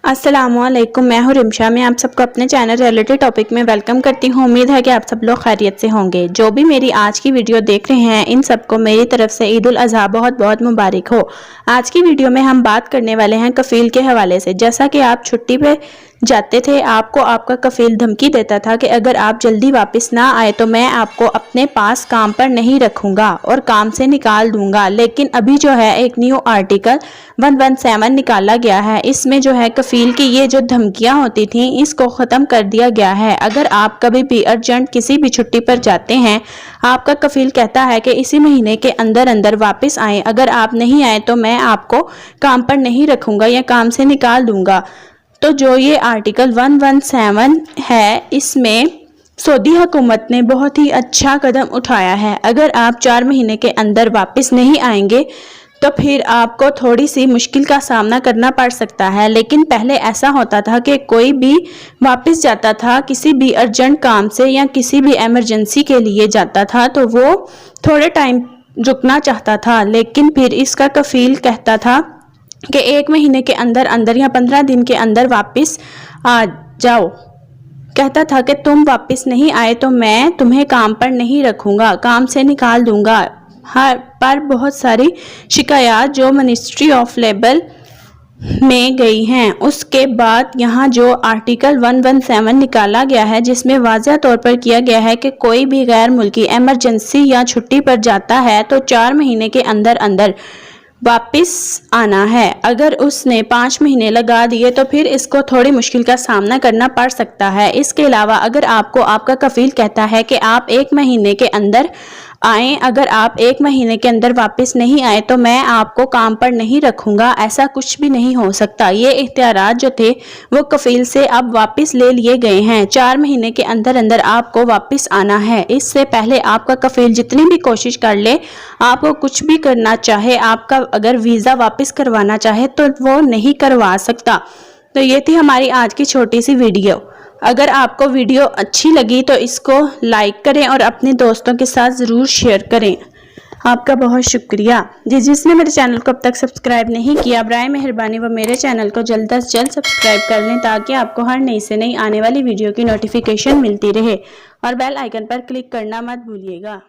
अस्सलामुअलैकुम, मैं हूँ रिमशा। मैं आप सबको अपने चैनल रियलिटी टॉपिक में वेलकम करती हूँ। उम्मीद है कि आप सब लोग खैरियत से होंगे। जो भी मेरी आज की वीडियो देख रहे हैं, इन सबको मेरी तरफ से ईद उल अज़हा बहुत बहुत मुबारक हो। आज की वीडियो में हम बात करने वाले हैं कफील के हवाले से। जैसा कि आप छुट्टी पे जाते थे, आपको आपका कफील धमकी देता था कि अगर आप जल्दी वापस ना आए तो मैं आपको अपने पास काम पर नहीं रखूंगा और काम से निकाल दूंगा। लेकिन अभी जो है एक न्यू आर्टिकल 117 निकाला गया है। इसमें जो है कफील की ये जो धमकियां होती थी, इसको ख़त्म कर दिया गया है। अगर आप कभी भी अर्जेंट किसी भी छुट्टी पर जाते हैं, आपका कफील कहता है कि इसी महीने के अंदर अंदर वापस आए, अगर आप नहीं आए तो मैं आपको काम पर नहीं रखूंगा या काम से निकाल दूंगा। तो जो ये आर्टिकल 117 है, इसमें सऊदी हुकूमत ने बहुत ही अच्छा कदम उठाया है। अगर आप 4 महीने के अंदर वापस नहीं आएंगे तो फिर आपको थोड़ी सी मुश्किल का सामना करना पड़ सकता है। लेकिन पहले ऐसा होता था कि कोई भी वापस जाता था किसी भी अर्जेंट काम से या किसी भी एमरजेंसी के लिए जाता था तो वो थोड़े टाइम रुकना चाहता था, लेकिन फिर इसका कफील कहता था कि 1 महीने के अंदर अंदर या 15 दिन के अंदर वापस आ जाओ। कहता था कि तुम वापस नहीं आए तो मैं तुम्हें काम पर नहीं रखूंगा, काम से निकाल दूंगा। हर पर बहुत सारी शिकायत जो मिनिस्ट्री ऑफ लेबर में गई हैं। उसके बाद यहाँ जो आर्टिकल 117 निकाला गया है, जिसमें वाज़ह तौर पर किया गया है कि कोई भी गैर मुल्की एमरजेंसी या छुट्टी पर जाता है तो 4 महीने के अंदर अंदर वापस आना है। अगर उसने 5 महीने लगा दिए तो फिर इसको थोड़ी मुश्किल का सामना करना पड़ सकता है। इसके अलावा अगर आपको आपका कफील कहता है कि आप 1 महीने के अंदर आएँ, अगर आप 1 महीने के अंदर वापस नहीं आए तो मैं आपको काम पर नहीं रखूंगा, ऐसा कुछ भी नहीं हो सकता। ये इख्तियारात जो थे वो कफील से अब वापस ले लिए गए हैं। 4 महीने के अंदर अंदर आपको वापस आना है। इससे पहले आपका कफील जितनी भी कोशिश कर ले, आपको कुछ भी करना चाहे, आपका अगर वीज़ा वापस करवाना चाहे तो वो नहीं करवा सकता। तो ये थी हमारी आज की छोटी सी वीडियो। अगर आपको वीडियो अच्छी लगी तो इसको लाइक करें और अपने दोस्तों के साथ ज़रूर शेयर करें। आपका बहुत शुक्रिया। जिसने मेरे चैनल को अब तक सब्सक्राइब नहीं किया, बराए मेहरबानी वो मेरे चैनल को जल्द से जल्द सब्सक्राइब कर लें ताकि आपको हर नई से नई आने वाली वीडियो की नोटिफिकेशन मिलती रहे। और बेल आइकन पर क्लिक करना मत भूलिएगा।